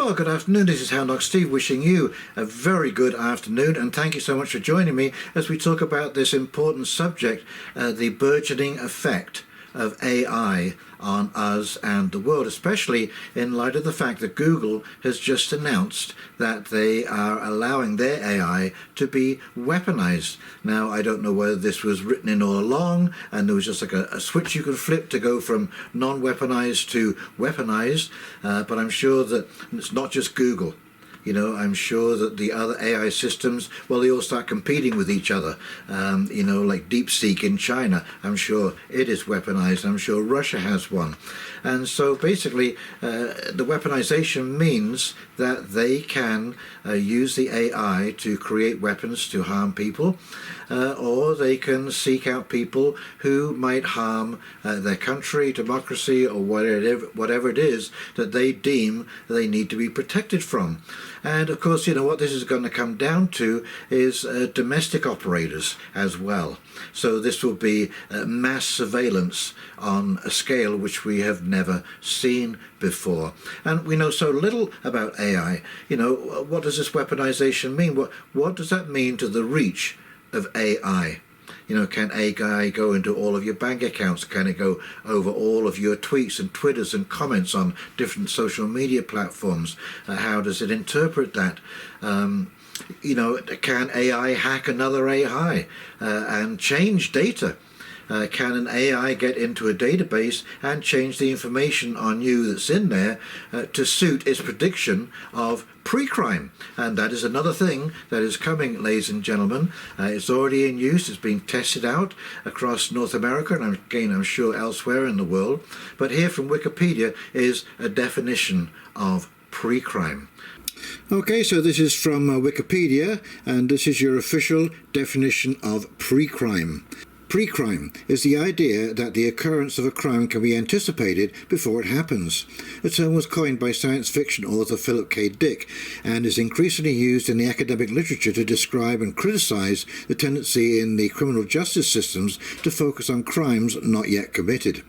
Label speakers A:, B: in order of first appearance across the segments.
A: Well, good afternoon. This is Houndog Steve wishing you a very good afternoon, and thank you so much for joining me as we talk about this important subject, the burgeoning effect of AI on us and the world, especially in light of the fact that Google has just announced that they are allowing their AI to be weaponized. Now, I don't know whether this was written in all along and there was just like a switch you could flip to go from non-weaponized to weaponized, but I'm sure that it's not just Google. You know, I'm sure that the other AI systems, well, they all start competing with each other. You know, like DeepSeek in China, I'm sure it is weaponized. I'm sure Russia has one. And so basically, the weaponization means that they can use the AI to create weapons to harm people, or they can seek out people who might harm their country, democracy, or whatever it is that they deem they need to be protected from. And of course, you know, what this is going to come down to is domestic operators as well. So this will be mass surveillance on a scale which we have never seen before. And we know so little about AI. You know, what does this weaponization mean? What does that mean to the reach of AI? You know, can AI go into all of your bank accounts? Can it go over all of your tweets and Twitters and comments on different social media platforms? How does it interpret that? You know, can AI hack another AI and change data? Can an AI get into a database and change the information on you that's in there to suit its prediction of pre-crime? And that is another thing that is coming, ladies and gentlemen. It's already in use. It's being tested out across North America and again, I'm sure elsewhere in the world. But here from Wikipedia is a definition of pre-crime. Okay, so this is from Wikipedia, and this is your official definition of pre-crime. Pre-crime is the idea that the occurrence of a crime can be anticipated before it happens. The term was coined by science fiction author Philip K. Dick and is increasingly used in the academic literature to describe and criticize the tendency in the criminal justice systems to focus on crimes not yet committed.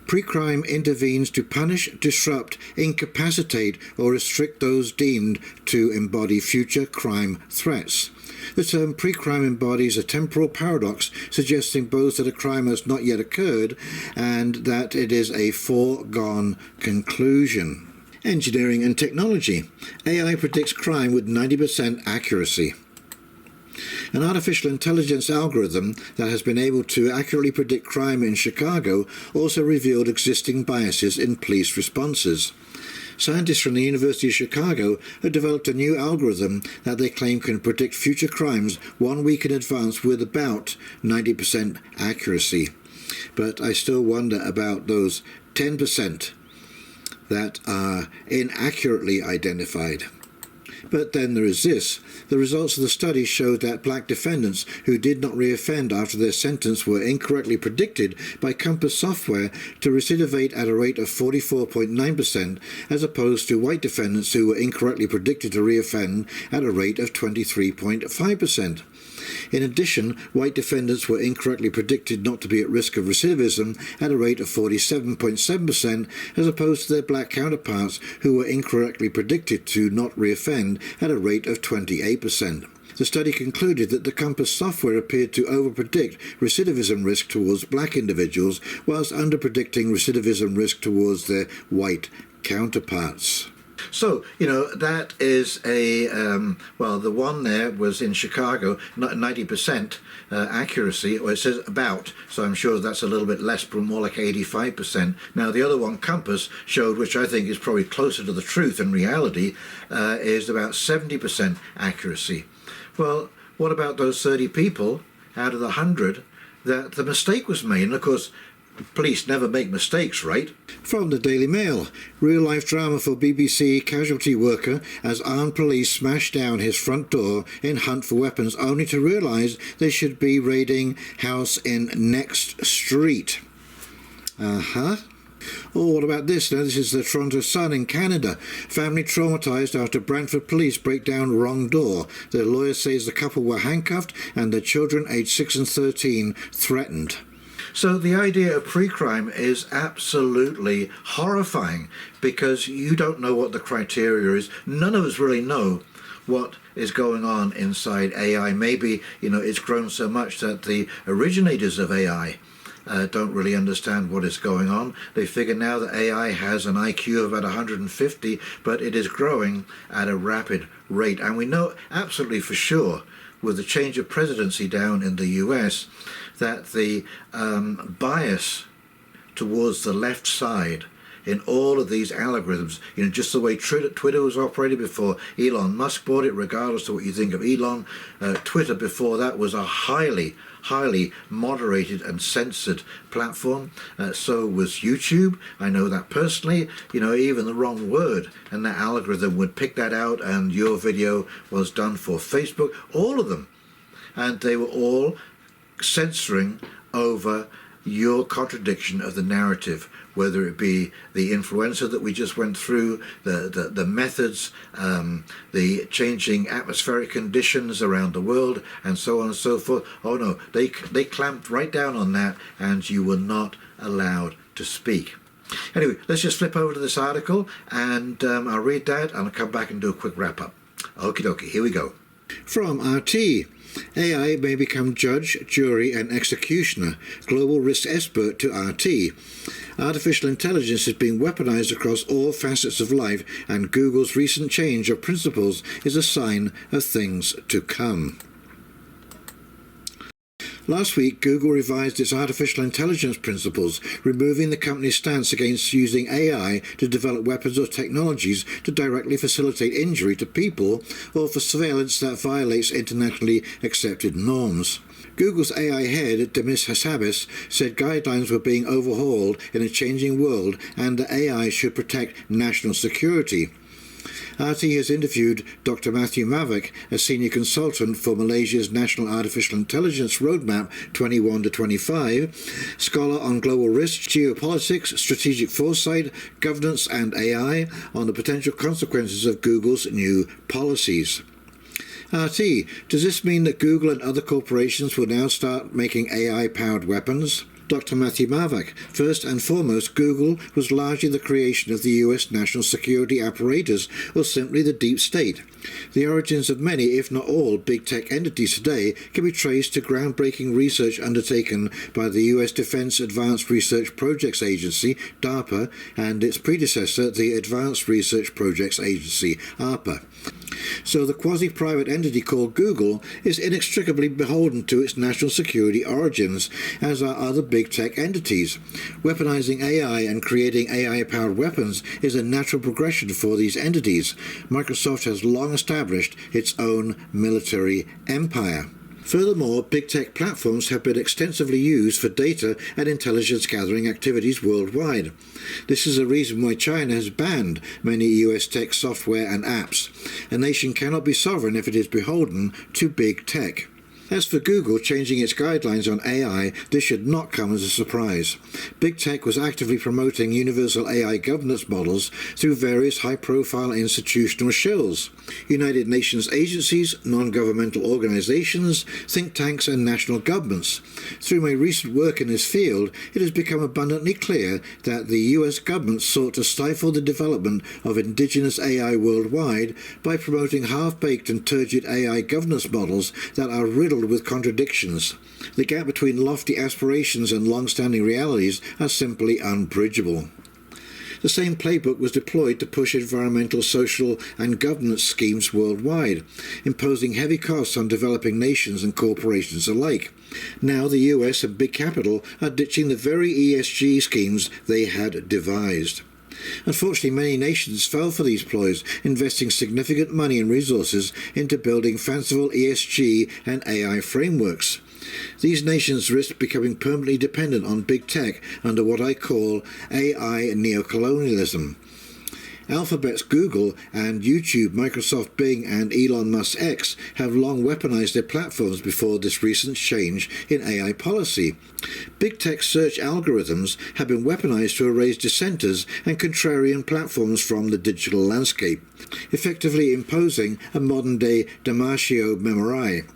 A: Pre-crime intervenes to punish, disrupt, incapacitate, or restrict those deemed to embody future crime threats. The term pre-crime embodies a temporal paradox, suggesting both that a crime has not yet occurred and that it is a foregone conclusion. Engineering and technology. AI predicts crime with 90% accuracy. An artificial intelligence algorithm that has been able to accurately predict crime in Chicago also revealed existing biases in police responses. Scientists from the University of Chicago have developed a new algorithm that they claim can predict future crimes 1 week in advance with about 90% accuracy. But I still wonder about those 10% that are inaccurately identified. But then there is this. The results of the study showed that black defendants who did not reoffend after their sentence were incorrectly predicted by Compass software to recidivate at a rate of 44.9%, as opposed to white defendants who were incorrectly predicted to reoffend at a rate of 23.5%. In addition, white defendants were incorrectly predicted not to be at risk of recidivism at a rate of 47.7%, as opposed to their black counterparts who were incorrectly predicted to not reoffend at a rate of 28%. The study concluded that the Compass software appeared to overpredict recidivism risk towards black individuals, whilst underpredicting recidivism risk towards their white counterparts. So, you know, that is a, well, the one there was in Chicago, 90% accuracy, or it says about, so I'm sure that's a little bit less, but more like 85%. Now, the other one, Compass, showed, which I think is probably closer to the truth in reality, is about 70% accuracy. Well, what about those 30 people out of the 100 that the mistake was made? And of course, police never make mistakes, right? From the Daily Mail, real-life drama for BBC casualty worker as armed police smash down his front door in hunt for weapons only to realise they should be raiding house in next street. Oh, what about this? Now, this is the Toronto Sun in Canada. Family traumatised after Brantford police break down wrong door. Their lawyer says the couple were handcuffed and their children aged 6 and 13 threatened. So the idea of pre-crime is absolutely horrifying, because you don't know what the criteria is. None of us really know what is going on inside AI. Maybe, it's grown so much that the originators of AI don't really understand what is going on. They figure now that AI has an IQ of about 150, but it is growing at a rapid rate. And we know absolutely for sure, with the change of presidency down in the US, that the bias towards the left side in all of these algorithms, just the way Twitter was operated before Elon Musk bought it, regardless of what you think of Elon, Twitter before that was a highly moderated and censored platform. So was YouTube. I know that personally. Even the wrong word and that algorithm would pick that out, and your video was done for Facebook. All of them. And they were all censoring over your contradiction of the narrative, whether it be the influenza that we just went through, the methods, the changing atmospheric conditions around the world, and so on and so forth. Oh no, they clamped right down on that, and you were not allowed to speak. Anyway, let's just flip over to this article, and I'll read that, and I'll come back and do a quick wrap-up. Okie dokie, here we go. From RT. AI may become judge, jury and executioner, global risk expert to RT. Artificial intelligence is being weaponized across all facets of life, and Google's recent change of principles is a sign of things to come. Last week, Google revised its artificial intelligence principles, removing the company's stance against using AI to develop weapons or technologies to directly facilitate injury to people or for surveillance that violates internationally accepted norms. Google's AI head, Demis Hassabis, said guidelines were being overhauled in a changing world and that AI should protect national security. RT has interviewed Dr. Matthew Mavak, a senior consultant for Malaysia's National Artificial Intelligence Roadmap 21 to 25, scholar on global risk, geopolitics, strategic foresight, governance and AI, on the potential consequences of Google's new policies. RT, does this mean that Google and other corporations will now start making AI-powered weapons? Dr. Matthew Mavak, first and foremost, Google was largely the creation of the US national security apparatus, or simply the deep state. The origins of many, if not all, big tech entities today can be traced to groundbreaking research undertaken by the US Defense Advanced Research Projects Agency, DARPA, and its predecessor, the Advanced Research Projects Agency, ARPA. So the quasi-private entity called Google is inextricably beholden to its national security origins, as are other big tech entities. Weaponizing AI and creating AI-powered weapons is a natural progression for these entities. Microsoft has long established its own military empire. Furthermore, big tech platforms have been extensively used for data and intelligence gathering activities worldwide. This is a reason why China has banned many US tech software and apps. A nation cannot be sovereign if it is beholden to big tech. As for Google changing its guidelines on AI, this should not come as a surprise. Big Tech was actively promoting universal AI governance models through various high-profile institutional shills, United Nations agencies, non-governmental organizations, think tanks and national governments. Through my recent work in this field, it has become abundantly clear that the US government sought to stifle the development of indigenous AI worldwide by promoting half-baked and turgid AI governance models that are riddled with contradictions. The gap between lofty aspirations and long-standing realities are simply unbridgeable. The same playbook was deployed to push environmental, social and governance schemes worldwide, imposing heavy costs on developing nations and corporations alike. Now the US and big capital are ditching the very ESG schemes they had devised. Unfortunately, many nations fell for these ploys, investing significant money and resources into building fanciful ESG and AI frameworks. These nations risk becoming permanently dependent on big tech under what I call AI neocolonialism. Alphabet's Google and YouTube, Microsoft Bing and Elon Musk's X have long weaponized their platforms before this recent change in AI policy. Big tech search algorithms have been weaponized to erase dissenters and contrarian platforms from the digital landscape, effectively imposing a modern-day Damasio Memori.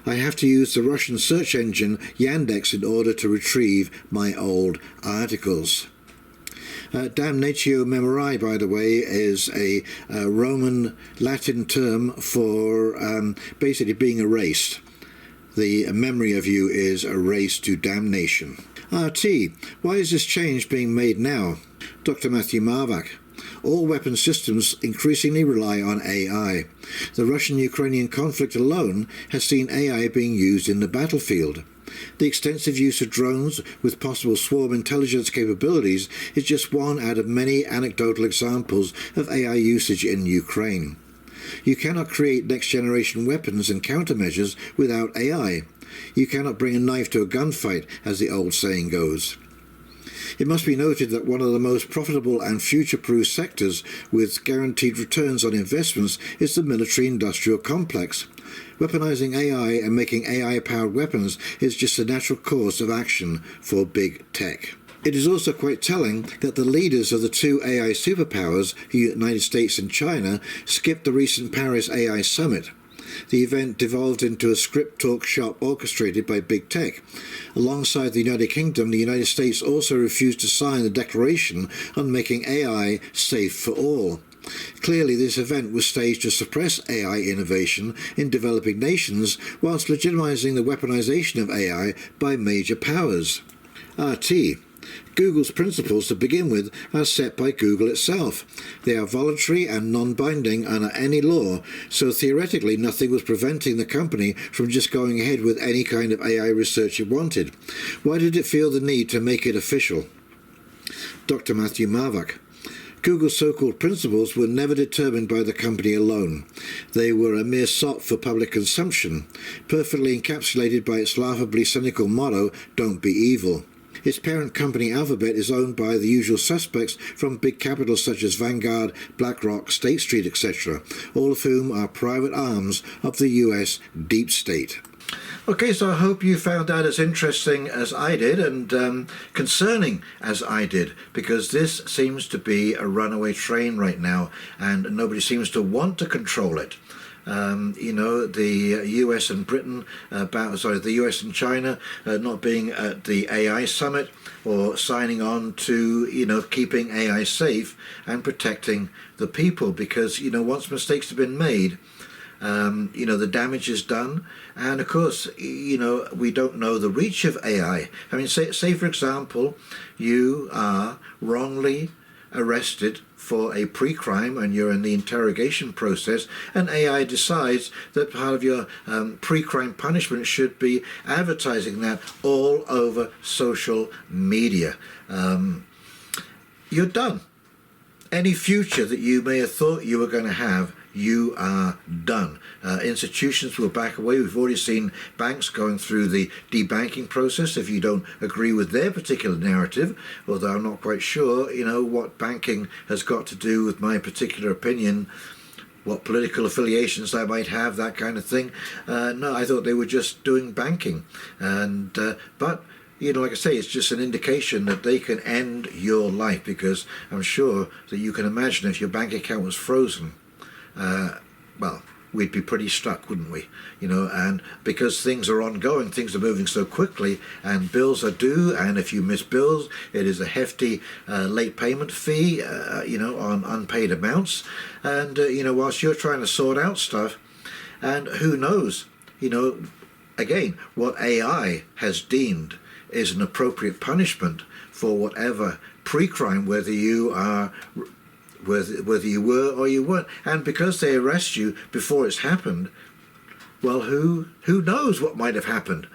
A: I have to use the Russian search engine Yandex in order to retrieve my old articles. Damnatio memori, by the way, is a Roman Latin term for basically being erased. The memory of you is erased to damnation. RT, why is this change being made now? Dr. Matthew Marvak. All weapon systems increasingly rely on AI. The Russian-Ukrainian conflict alone has seen AI being used in the battlefield. The extensive use of drones with possible swarm intelligence capabilities is just one out of many anecdotal examples of AI usage in Ukraine. You cannot create next-generation weapons and countermeasures without AI. You cannot bring a knife to a gunfight, as the old saying goes. It must be noted that one of the most profitable and future-proof sectors with guaranteed returns on investments is the military-industrial complex. Weaponizing AI and making AI-powered weapons is just a natural course of action for big tech. It is also quite telling that the leaders of the two AI superpowers, the United States and China, skipped the recent Paris AI Summit. The event devolved into a script talk shop orchestrated by big tech. Alongside the United Kingdom, the United States also refused to sign the declaration on making AI safe for all. Clearly, this event was staged to suppress AI innovation in developing nations whilst legitimizing the weaponization of AI by major powers. RT. Google's principles to begin with are set by Google itself. They are voluntary and non-binding under any law, so theoretically nothing was preventing the company from just going ahead with any kind of AI research it wanted. Why did it feel the need to make it official? Dr. Matthew Marvak. Google's so-called principles were never determined by the company alone. They were a mere sop for public consumption, perfectly encapsulated by its laughably cynical motto, "Don't be evil." Its parent company Alphabet is owned by the usual suspects from big capitals such as Vanguard, BlackRock, State Street, etc., all of whom are private arms of the US deep state. Okay, so I hope you found that as interesting as I did and concerning as I did, because this seems to be a runaway train right now and nobody seems to want to control it. The US and Britain, the US and China not being at the AI summit or signing on to, keeping AI safe and protecting the people, because, once mistakes have been made, the damage is done. And of course, we don't know the reach of AI. I mean, say for example, you are wrongly arrested for a pre-crime and you're in the interrogation process, and AI decides that part of your pre-crime punishment should be advertising that all over social media. You're done. Any future that you may have thought you were going to have, you are done. Institutions will back away. We've already seen banks going through the debanking process if you don't agree with their particular narrative, although I'm not quite sure, what banking has got to do with my particular opinion, what political affiliations I might have, that kind of thing. No, I thought they were just doing banking. And but like I say, it's just an indication that they can end your life, because I'm sure that you can imagine if your bank account was frozen, well, we'd be pretty stuck, wouldn't we? And because things are ongoing, things are moving so quickly, and bills are due, and if you miss bills, it is a hefty late payment fee, on unpaid amounts. And, whilst you're trying to sort out stuff, and who knows, again, what AI has deemed is an appropriate punishment for whatever pre-crime, whether you are whether you were or you weren't. And because they arrest you before it's happened, well, who knows what might have happened?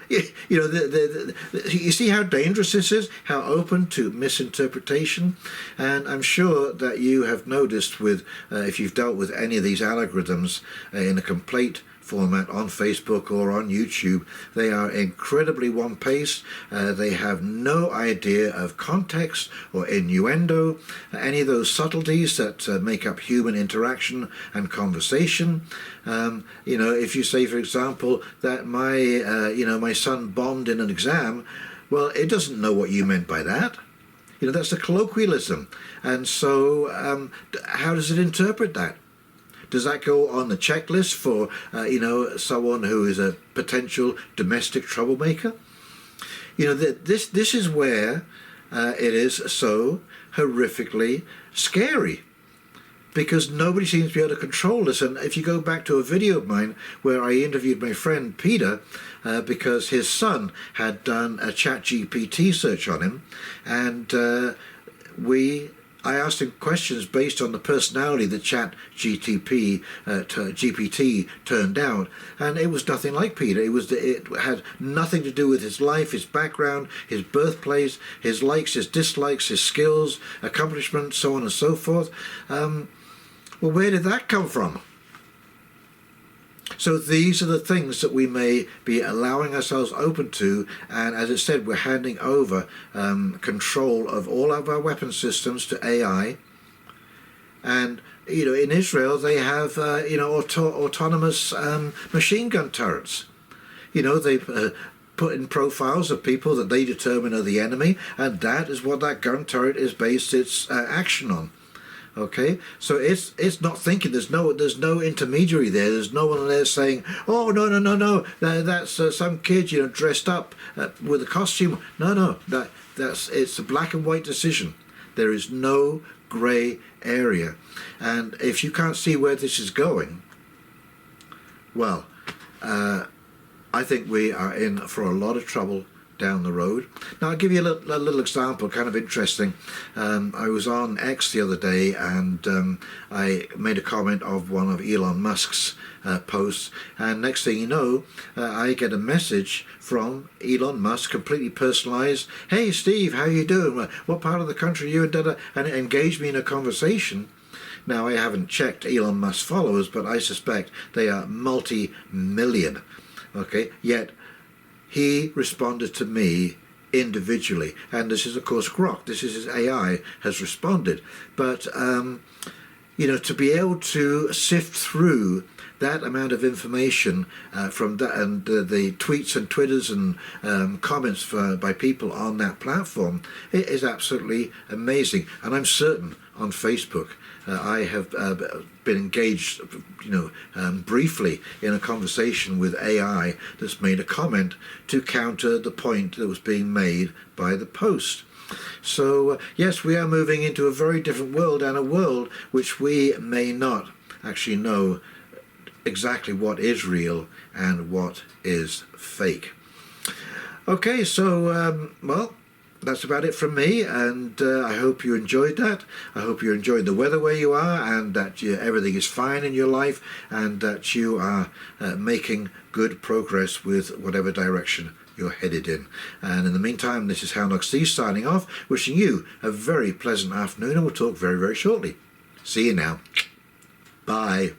A: You see how dangerous this is, how open to misinterpretation. And I'm sure that you have noticed with, if you've dealt with any of these algorithms in a complete format on Facebook or on YouTube, they are incredibly one-paced. They have no idea of context or innuendo, any of those subtleties that make up human interaction and conversation. If you say, for example, that my son bombed in an exam, well, it doesn't know what you meant by that. That's a colloquialism. And so how does it interpret that? Does that go on the checklist for, someone who is a potential domestic troublemaker? This is where it is so horrifically scary, because nobody seems to be able to control this. And if you go back to a video of mine where I interviewed my friend Peter, because his son had done a ChatGPT search on him, and I asked him questions based on the personality that GPT turned out, and it was nothing like Peter. It had nothing to do with his life, his background, his birthplace, his likes, his dislikes, his skills, accomplishments, so on and so forth. Well, where did that come from? So these are the things that we may be allowing ourselves open to, and as I said, we're handing over control of all of our weapon systems to AI. And in Israel they have autonomous machine gun turrets. They put in profiles of people that they determine are the enemy, and that is what that gun turret is based its action on. Okay, so it's not thinking. There's no intermediary there. There's no one there saying, "Oh no, that's some kid dressed up with a costume." No, it's a black and white decision. There is no grey area, and if you can't see where this is going, well, I think we are in for a lot of trouble down the road. Now, I'll give you a little example, kind of interesting. I was on X the other day, and I made a comment of one of Elon Musk's posts, and next thing you know, I get a message from Elon Musk, completely personalized. "Hey Steve, how you doing? What part of the country are you in?" And it engaged me in a conversation. Now, I haven't checked Elon Musk's followers, but I suspect they are multi-million. Okay, yet he responded to me individually, and this is of course Grok. This is his AI has responded. But to be able to sift through that amount of information from that, and the tweets and Twitters and comments by people on that platform, it is absolutely amazing. And I'm certain on Facebook, I have been engaged, briefly in a conversation with AI that's made a comment to counter the point that was being made by the post. So yes, we are moving into a very different world, and a world which we may not actually know exactly what is real and what is fake. Okay, so well, that's about it from me, and I hope you enjoyed that. I hope you enjoyed the weather where you are, and that everything is fine in your life, and that you are making good progress with whatever direction you're headed in. And in the meantime, this is Houndog Steve signing off, wishing you a very pleasant afternoon, and we'll talk very, very shortly. See you now. Bye.